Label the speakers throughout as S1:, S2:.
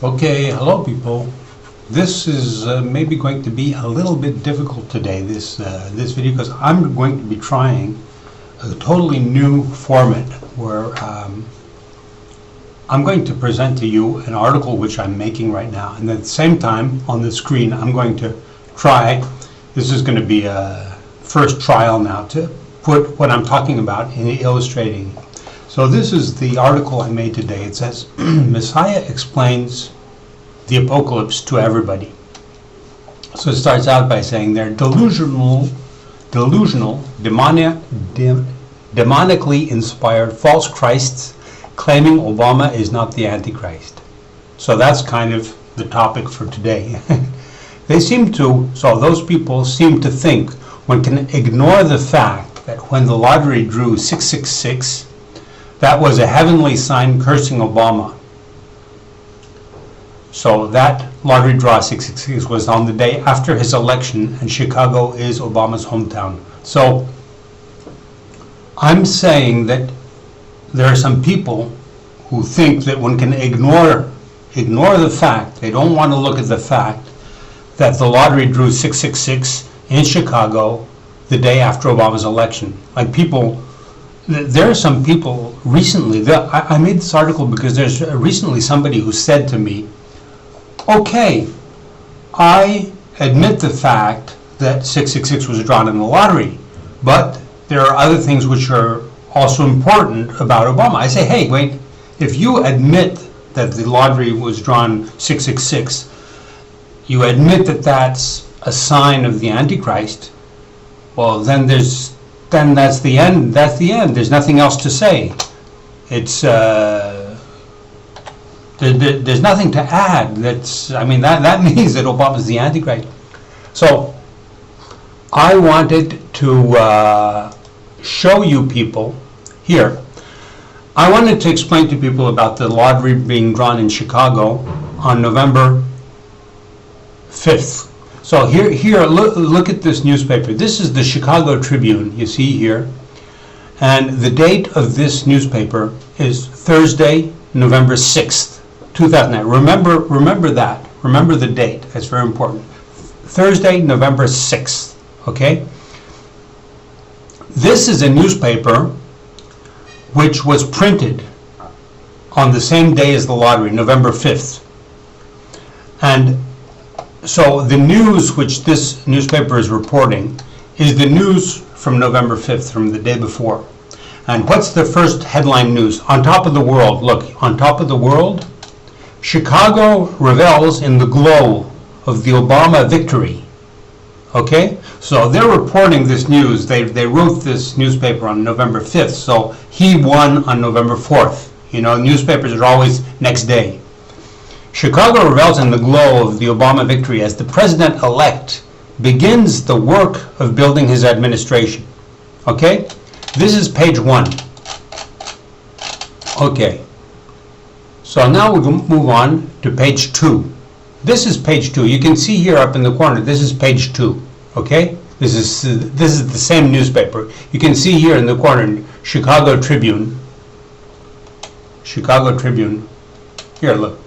S1: Okay, hello people. This is maybe going to be a little bit difficult today, this video, because I'm going to be trying a totally new format where I'm going to present to you an article which I'm making right now, and at the same time on the screen I'm going to try, this is going to be a first trial now, to put what I'm talking about in illustrating. So this is the article I made today. It says, Messiah explains the apocalypse to everybody. So it starts out by saying they're delusionally inspired false Christs claiming Obama is not the Antichrist. So that's kind of the topic for today. Those people seem to think one can ignore the fact that when the lottery drew 666, that was a heavenly sign cursing Obama. So that lottery draw 666 was on the day after his election, and Chicago is Obama's hometown. So I'm saying that there are some people who think that one can ignore the fact, they don't want to look at the fact that the lottery drew 666 in Chicago the day after Obama's election. Like people, there are some people recently, I made this article because there's recently somebody who said to me, okay, I admit the fact that 666 was drawn in the lottery, but there are other things which are also important about Obama. I say, hey, wait, if you admit that the lottery was drawn 666, you admit that that's a sign of the Antichrist, well, then that's the end. That's the end. There's nothing else to say. It's there's nothing to add. That means that Obama's the Antichrist. So I wanted to show you people here. I wanted to explain to people about the lottery being drawn in Chicago on November 5th. So here, look at this newspaper. This is the Chicago Tribune, you see here. And the date of this newspaper is Thursday, November 6th, 2009. Remember that. Remember the date. That's very important. Thursday, November 6th. Okay? This is a newspaper which was printed on the same day as the lottery, November 5th. And so the news which this newspaper is reporting is the news from November 5th, from the day before. And what's the first headline news? On top of the world, look, on top of the world, Chicago revels in the glow of the Obama victory. Okay? So they're reporting this news. They wrote this newspaper on November 5th, so he won on November 4th. You know, newspapers are always next day. Chicago revels in the glow of the Obama victory as the president-elect begins the work of building his administration. Okay? This is page 1. Okay. So now we'll move on to page 2. This is page 2. You can see here up in the corner, this is page 2. Okay? This is the same newspaper. You can see here in the corner, Chicago Tribune. Chicago Tribune. Here, look.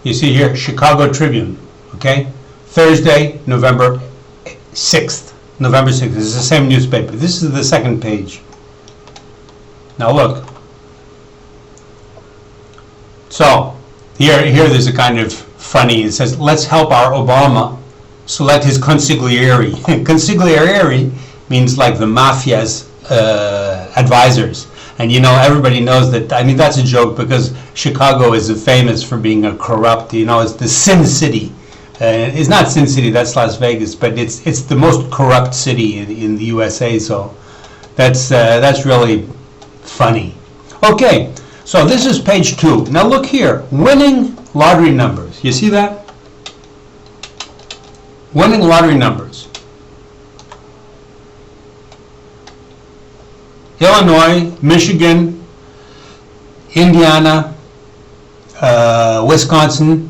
S1: You see here, Chicago Tribune, okay? Thursday, November 6th. November 6th. This is the same newspaper. This is the second page. Now look. So, here there's a kind of funny, it says, let's help our Obama select his consigliere. Consigliere means like the mafia's advisors. And you know, everybody knows that, that's a joke because Chicago is famous for being a corrupt, it's the Sin City. It's not Sin City, that's Las Vegas, but it's the most corrupt city in the USA, so that's really funny. Okay, so this is page 2. Now look here, winning lottery numbers. You see that? Winning lottery numbers. Illinois, Michigan, Indiana, Wisconsin.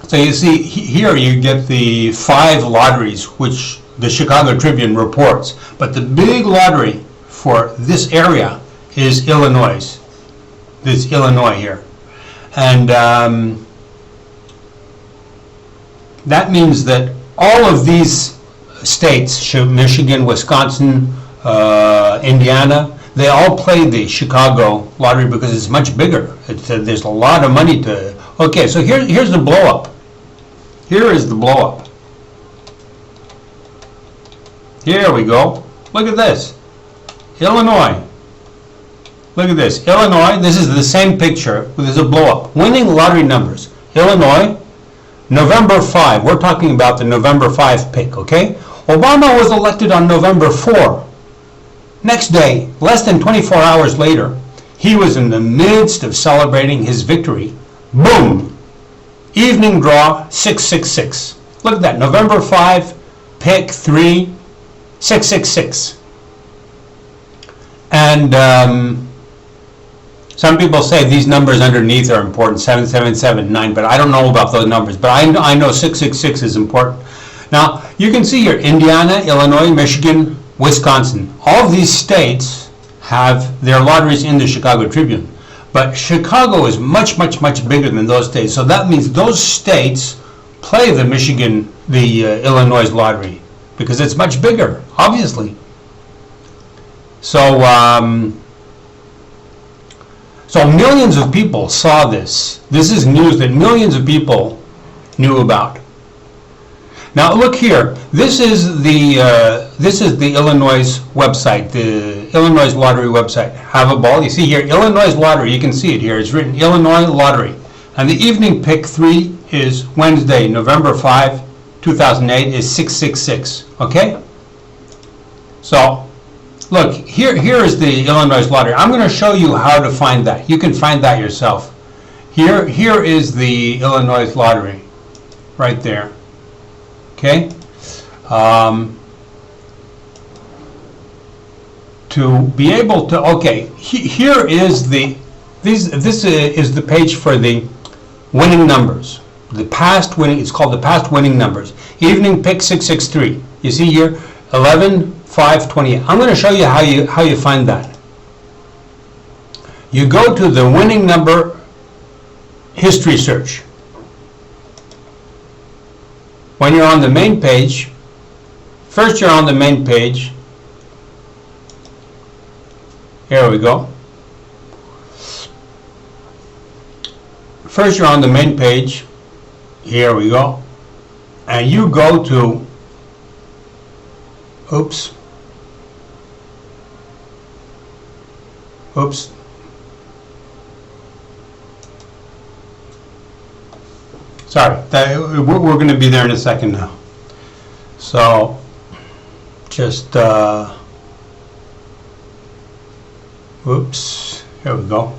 S1: So you see here you get the 5 lotteries which the Chicago Tribune reports. But the big lottery for this area is Illinois. This Illinois here. And that means that all of these states, Michigan, Wisconsin, Indiana, they all play the Chicago lottery because it's much bigger. There's a lot of money to... Okay, so here's the blow-up. Here is the blow-up. Here we go. Look at this. Illinois. Look at this. Illinois, this is the same picture. There's a blow-up. Winning lottery numbers. Illinois, November 5. We're talking about the November 5 pick, okay? Obama was elected on November 4. Next day, less than 24 hours later, he was in the midst of celebrating his victory. Boom! Evening draw 666. Look at that. November 5, pick 3, 666. And some people say these numbers underneath are important, 7779, but I don't know about those numbers. But I know 666 is important. Now, you can see here, Indiana, Illinois, Michigan, Wisconsin. All of these states have their lotteries in the Chicago Tribune. But Chicago is much, much, much bigger than those states. So that means those states play the Illinois lottery because it's much bigger, obviously. So, so millions of people saw this. This is news that millions of people knew about. Now look here. This is the Illinois website, the Illinois lottery website. Have a ball. You see here, Illinois lottery. You can see it here. It's written Illinois lottery, and the evening pick 3 is Wednesday, November 5, 2008 is 666. Okay. So look here. Here is the Illinois lottery. I'm going to show you how to find that. You can find that yourself. Here is the Illinois lottery, right there. Okay, to be able to, okay, here is this is the page for the winning numbers. The past winning, it's called the past winning numbers. Evening pick 663. You see here, 11, 5, 28. I'm going to show you how you find that. You go to the winning number history search. When you're on the main page, first you're on the main page. Here we go. First you're on the main page. Here we go. And you go to, oops. Sorry, we're going to be there in a second now. So, just, oops, here we go.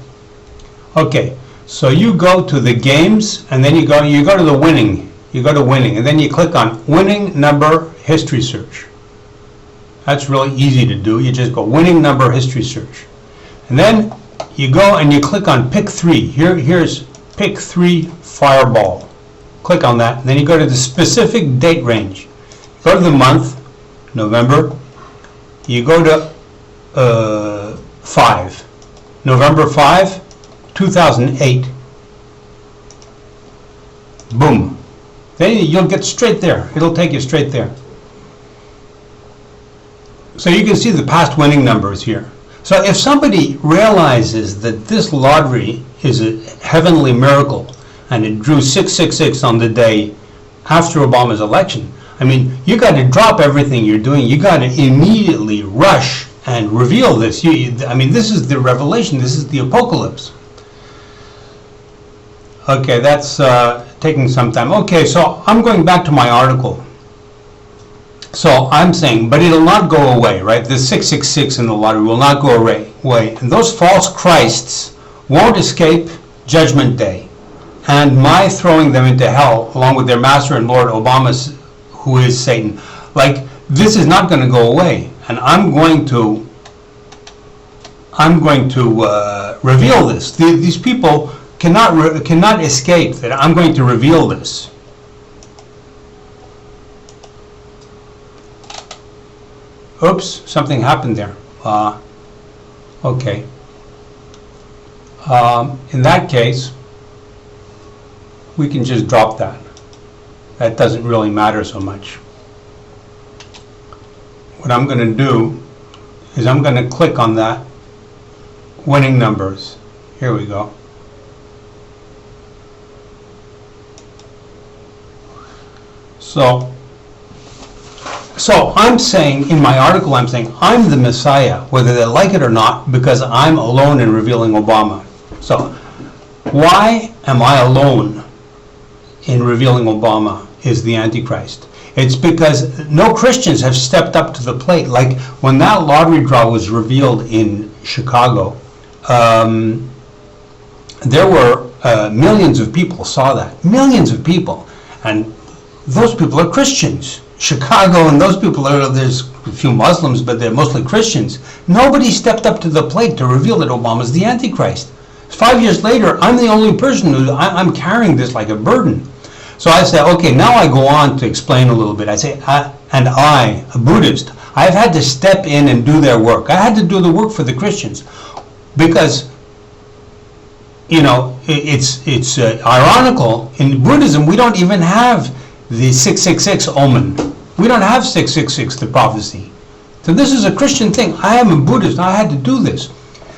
S1: Okay, so you go to the games, and then you go to the winning. You go to winning, and then you click on winning number history search. That's really easy to do. You just go winning number history search. And then you go and you click on pick 3. Here's pick 3 fireball. Click on that, and then you go to the specific date range. Go to the month, November. You go to 5. November 5, 2008. Boom. Then you'll get straight there. It'll take you straight there. So you can see the past winning numbers here. So if somebody realizes that this lottery is a heavenly miracle, and it drew 666 on the day after Obama's election, I mean, you got to drop everything you're doing. You got to immediately rush and reveal this. I mean, this is the revelation. This is the apocalypse. Okay, that's taking some time. Okay, so I'm going back to my article. So I'm saying, but it'll not go away, right? The 666 in the lottery will not go away. And those false Christs won't escape Judgment Day and my throwing them into hell along with their master and Lord Obama, who is Satan. Like, this is not going to go away, and I'm going to reveal this. These people cannot escape that I'm going to reveal this. Oops, something happened there. Okay. In that case, we can just drop that. That doesn't really matter so much. What I'm going to do is I'm going to click on that winning numbers. Here we go. So I'm saying, in my article, I'm saying I'm the Messiah, whether they like it or not, because I'm alone in revealing Obama. So why am I alone in revealing Obama is the Antichrist? It's because no Christians have stepped up to the plate. Like when that lottery draw was revealed in Chicago, there were millions of people saw that. Millions of people. And those people are Christians. Chicago and those people there's a few Muslims, but they're mostly Christians. Nobody stepped up to the plate to reveal that Obama's the Antichrist. 5 years later, I'm the only person I'm carrying this like a burden. So I say, okay, now I go on to explain a little bit. I say, a Buddhist, I've had to step in and do their work. I had to do the work for the Christians because, you know, it's ironical. In Buddhism, we don't even have the 666 omen. We don't have 666, the prophecy. So this is a Christian thing. I am a Buddhist. I had to do this.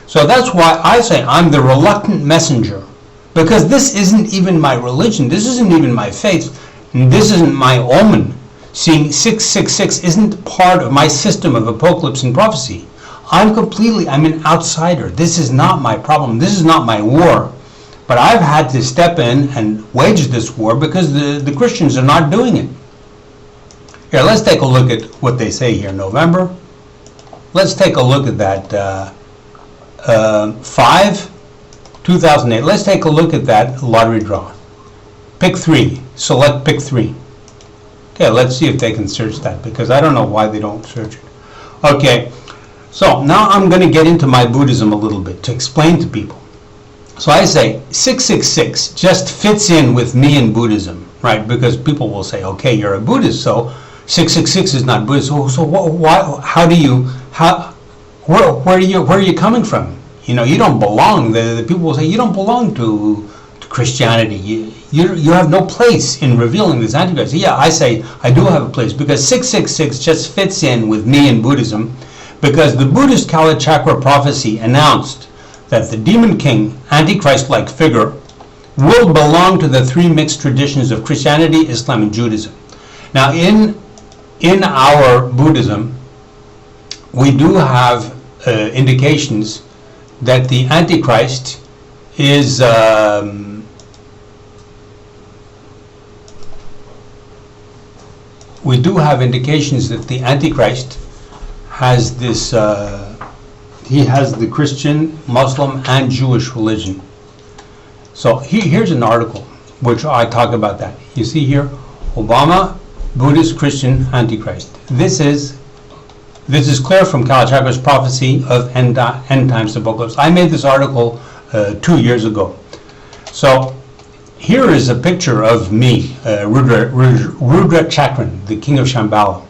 S1: So that's why I say I'm the reluctant messenger. Because this isn't even my religion. This isn't even my faith. And this isn't my omen. Seeing 666 isn't part of my system of apocalypse and prophecy. I'm an outsider. This is not my problem. This is not my war. But I've had to step in and wage this war because the Christians are not doing it. Here, let's take a look at what they say here. November. Let's take a look at that 2008. Let's take a look at that lottery draw. Pick 3. Select pick 3. Okay, let's see if they can search that because I don't know why they don't search it. Okay, so now I'm going to get into my Buddhism a little bit to explain to people. So I say 666 just fits in with me in Buddhism, right? Because people will say, okay, you're a Buddhist, so 666 is not Buddhist. So why? Where are you coming from? You know, you don't belong. The people will say you don't belong to Christianity. You have no place in revealing this Antichrist. Yeah, I say I do have a place because 666 just fits in with me in Buddhism, because the Buddhist Kalachakra prophecy announced that the demon king, Antichrist-like figure, will belong to the 3 mixed traditions of Christianity, Islam, and Judaism. Now, in our Buddhism, we do have indications that the Antichrist is we do have indications that the Antichrist has this he has the Christian, Muslim, and Jewish religion. So here's an article which I talk about that. You see here, Obama, Buddhist, Christian, Antichrist. This is clear from Kalachakra's prophecy of end times apocalypse. I made this article 2 years ago. So here is a picture of me, Rudra Chakran, the king of Shambhala.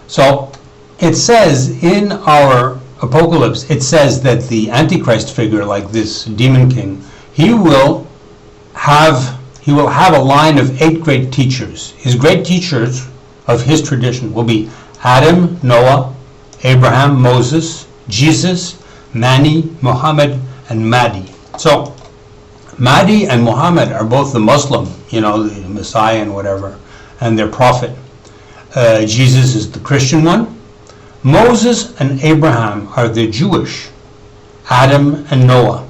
S1: So it says in our apocalypse, it says that the Antichrist figure, like this demon king, he will have a line of 8 great teachers. His great teachers of his tradition will be Adam, Noah, Abraham, Moses, Jesus, Mani, Muhammad, and Mahdi. So Mahdi and Muhammad are both the Muslim, you know, the Messiah and whatever, and their prophet. Jesus is the Christian one. Moses and Abraham are the Jewish, Adam and Noah.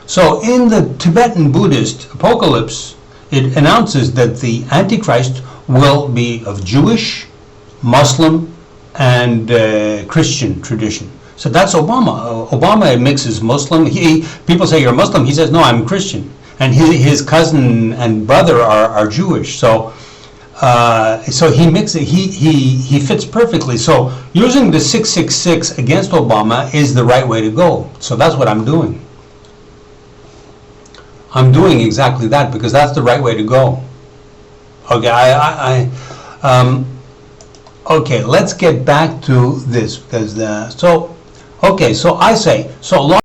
S1: So in the Tibetan Buddhist Apocalypse, it announces that the Antichrist will be of Jewish, Muslim, and Christian tradition. So that's Obama. Obama mixes Muslim. People say you're Muslim. He says, no, I'm Christian. And his cousin and brother are Jewish. So he mixes. He fits perfectly. So using the 666 against Obama is the right way to go. So that's what I'm doing. I'm doing exactly that because that's the right way to go. Okay, okay, let's get back to this because so I say so.